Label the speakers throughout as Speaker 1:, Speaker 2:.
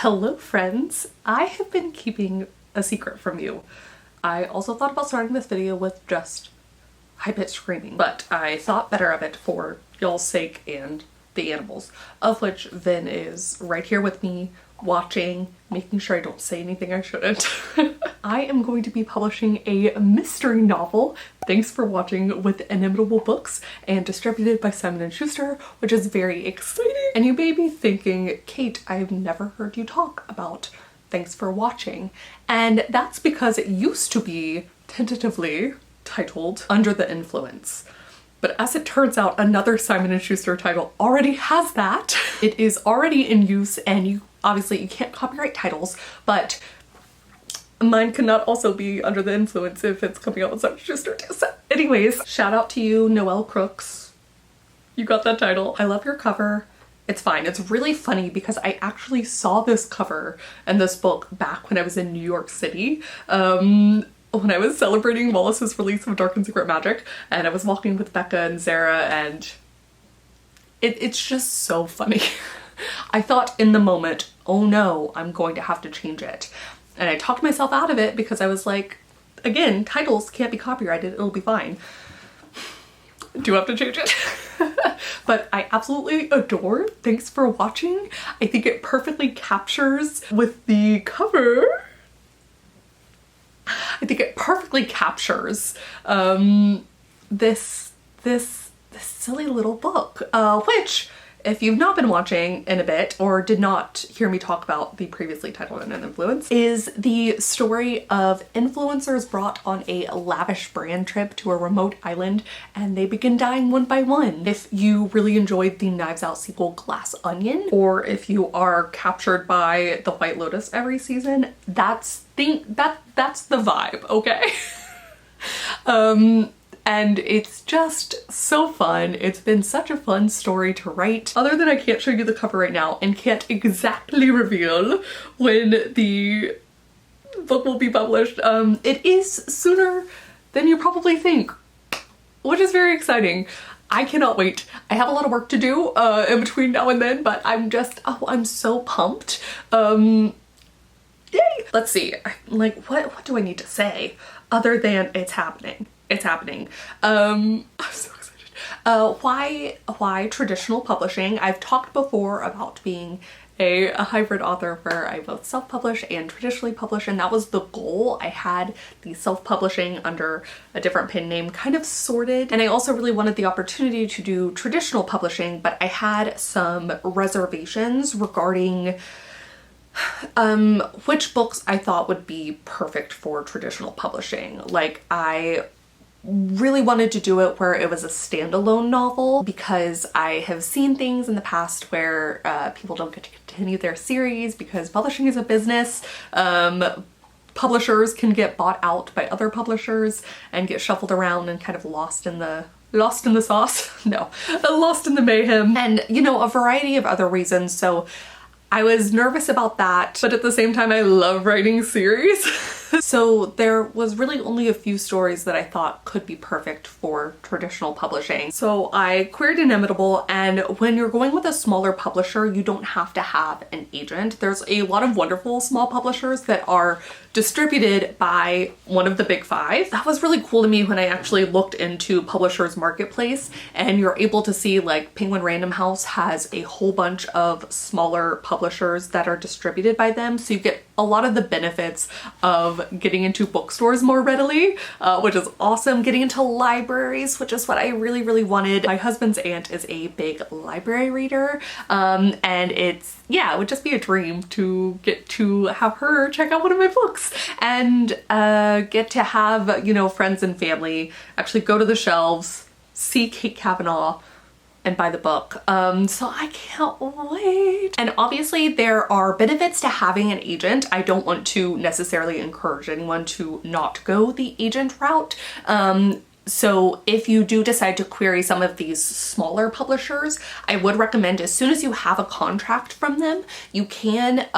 Speaker 1: Hello friends! I have been keeping a secret from you. I also thought about starting this video with just high-pitched screaming, but I thought better of it for y'all's sake and the animals, of which Vin is right here with me, watching, making sure I don't say anything I shouldn't. I am going to be publishing a mystery novel, thanks for watching, with Inimitable Books and distributed by Simon & Schuster, which is very exciting. And you may be thinking, Kate, I've never heard you talk about Thanks for Watching. And that's because it used to be tentatively titled Under the Influence. But as it turns out, another Simon & Schuster title already has that. It is already in use, and obviously you can't copyright titles, but mine cannot also be Under the Influence if it's coming out with Simon & Schuster too. So anyways, shout out to you, Noelle Crooks. You got that title. I love your cover. It's fine. It's really funny because I actually saw this cover and this book back when I was in New York City. When I was celebrating Wallace's release of Dark and Secret Magic, and I was walking with Becca and Zara, and it's just so funny. I thought in the moment, oh no, I'm going to have to change it. And I talked myself out of it because I was like, again, titles can't be copyrighted, it'll be fine. Do have to change it. But I absolutely adore Thanks for Watching. I think it perfectly captures with the cover. I think it perfectly captures this silly little book, which, if you've not been watching in a bit or did not hear me talk about the previously titled Under the Influence, is the story of influencers brought on a lavish brand trip to a remote island and they begin dying one by one. If you really enjoyed the Knives Out sequel Glass Onion, or if you are captured by the White Lotus every season, that's the vibe, okay? And it's just so fun. It's been such a fun story to write. Other than I can't show you the cover right now and can't exactly reveal when the book will be published, it is sooner than you probably think, which is very exciting. I cannot wait. I have a lot of work to do in between now and then, but I'm just, oh, I'm so pumped. Yay! Let's see, like, what do I need to say other than it's happening? It's happening. I'm so excited. Why traditional publishing? I've talked before about being a hybrid author where I both self-publish and traditionally publish, and that was the goal. I had the self-publishing under a different pen name kind of sorted, and I also really wanted the opportunity to do traditional publishing, but I had some reservations regarding which books I thought would be perfect for traditional publishing. Like, I really wanted to do it where it was a standalone novel because I have seen things in the past where people don't get to continue their series because publishing is a business. Publishers can get bought out by other publishers and get shuffled around and kind of lost in the sauce? No, lost in the mayhem, and you know, a variety of other reasons. So I was nervous about that, but at the same time I love writing series. So there was really only a few stories that I thought could be perfect for traditional publishing. So I queried Inimitable, and when you're going with a smaller publisher, you don't have to have an agent. There's a lot of wonderful small publishers that are distributed by one of the big five. That was really cool to me when I actually looked into Publishers Marketplace, and you're able to see like Penguin Random House has a whole bunch of smaller publishers that are distributed by them. So you get a lot of the benefits of getting into bookstores more readily, which is awesome. Getting into libraries, which is what I really wanted. My husband's aunt is a big library reader, and it would just be a dream to get to have her check out one of my books and get to have, you know, friends and family actually go to the shelves, see Kate Kavanaugh, and buy the book. So I can't wait. And obviously there are benefits to having an agent. I don't want to necessarily encourage anyone to not go the agent route. So if you do decide to query some of these smaller publishers, I would recommend as soon as you have a contract from them, you can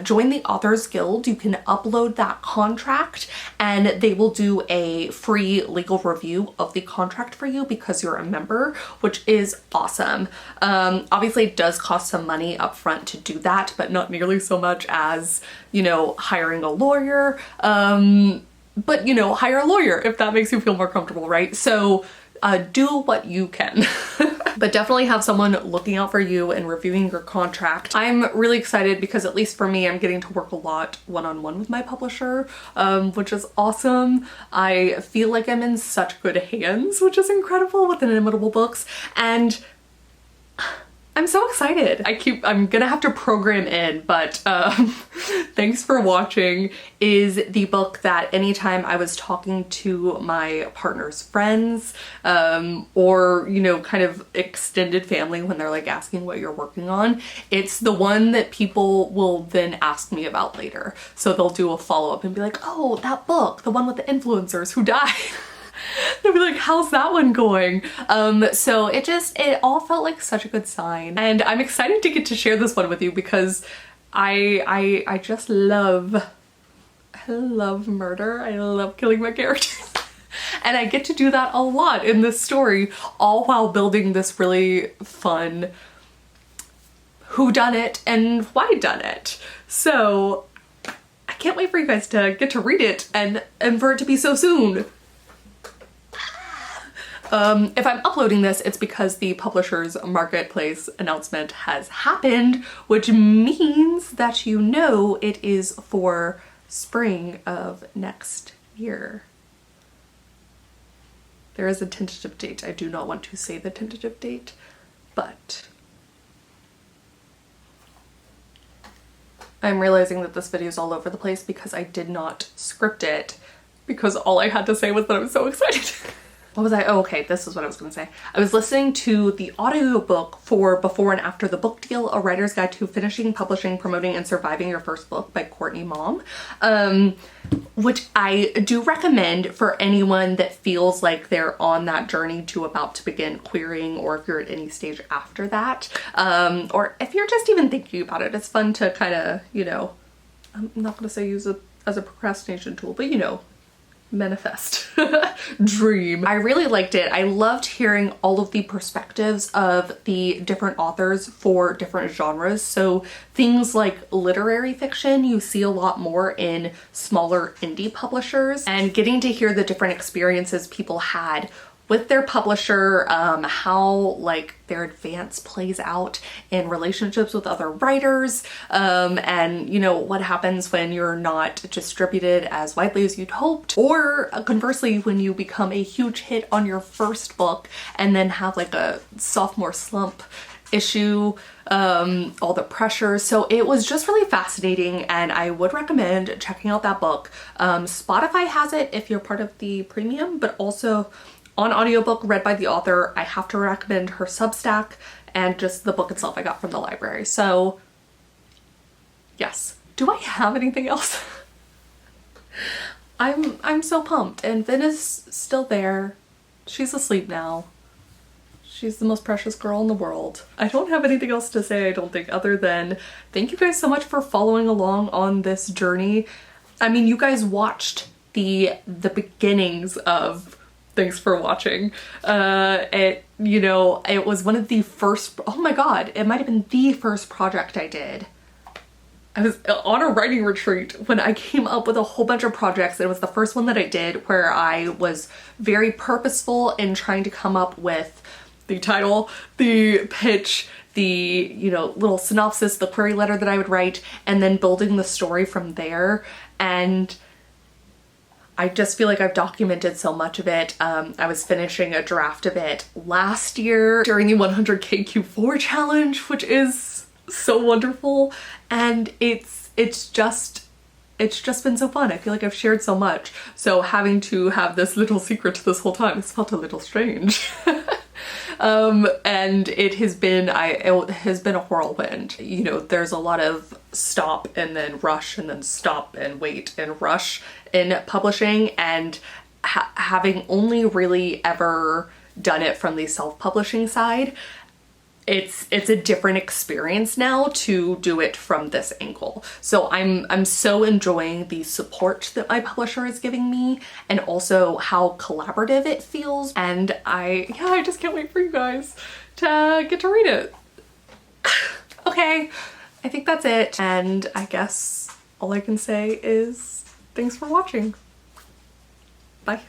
Speaker 1: join the Authors Guild. You can upload that contract and they will do a free legal review of the contract for you because you're a member, which is awesome. Obviously it does cost some money up front to do that, but not nearly so much as, you know, hiring a lawyer. But you know, hire a lawyer if that makes you feel more comfortable, right? So do what you can. But definitely have someone looking out for you and reviewing your contract. I'm really excited because at least for me, I'm getting to work a lot one-on-one with my publisher, which is awesome. I feel like I'm in such good hands, which is incredible with Inimitable Books. And I'm so excited. I'm gonna have to program in, but Thanks for Watching is the book that anytime I was talking to my partner's friends, or, you know, kind of extended family when they're like asking what you're working on, it's the one that people will then ask me about later. So they'll do a follow-up and be like, oh, that book, the one with the influencers who died. They'll be like, how's that one going? So it all felt like such a good sign. And I'm excited to get to share this one with you because I just love murder. I love killing my characters. And I get to do that a lot in this story, all while building this really fun whodunit and whydunit. So I can't wait for you guys to get to read it and for it to be so soon. If I'm uploading this, it's because the publisher's marketplace announcement has happened, which means that you know it is for spring of next year. There is a tentative date. I do not want to say the tentative date, but I'm realizing that this video is all over the place because I did not script it because all I had to say was that I'm so excited. What was I? Oh, okay, this is what I was gonna say. I was listening to the audiobook for Before and After the Book Deal, A Writer's Guide to Finishing, Publishing, Promoting, and Surviving Your First Book by Courtney Mom, which I do recommend for anyone that feels like they're on that journey to about to begin querying, or if you're at any stage after that, or if you're just even thinking about it. It's fun to kind of, you know, I'm not gonna say use it as a procrastination tool, but you know, manifest, dream. I really liked it. I loved hearing all of the perspectives of the different authors for different genres. So things like literary fiction, you see a lot more in smaller indie publishers, and getting to hear the different experiences people had with their publisher, how like their advance plays out in relationships with other writers, and you know what happens when you're not distributed as widely as you'd hoped, or conversely when you become a huge hit on your first book and then have like a sophomore slump issue, all the pressure. So it was just really fascinating, and I would recommend checking out that book. Spotify has it if you're part of the premium, but also on audiobook read by the author. I have to recommend her Substack and just the book itself I got from the library. So yes. Do I have anything else? I'm so pumped, and Vin is still there. She's asleep now. She's the most precious girl in the world. I don't have anything else to say, I don't think, other than thank you guys so much for following along on this journey. I mean, you guys watched the beginnings of Thanks for Watching. You know, it was one of the first, oh my god, it might have been the first project I did. I was on a writing retreat when I came up with a whole bunch of projects. It was the first one that I did where I was very purposeful in trying to come up with the title, the pitch, the, you know, little synopsis, the query letter that I would write, and then building the story from there. And I just feel like I've documented so much of it. I was finishing a draft of it last year during the 100K Q4 challenge, which is so wonderful. And it's just been so fun. I feel like I've shared so much. So having to have this little secret this whole time, it's felt a little strange. And it has been a whirlwind. You know, there's a lot of stop and then rush and then stop and wait and rush in publishing, and having only really ever done it from the self-publishing side, it's a different experience now to do it from this angle. So I'm so enjoying the support that my publisher is giving me, and also how collaborative it feels. And I just can't wait for you guys to get to read it. Okay, I think that's it. And I guess all I can say is thanks for watching. Bye.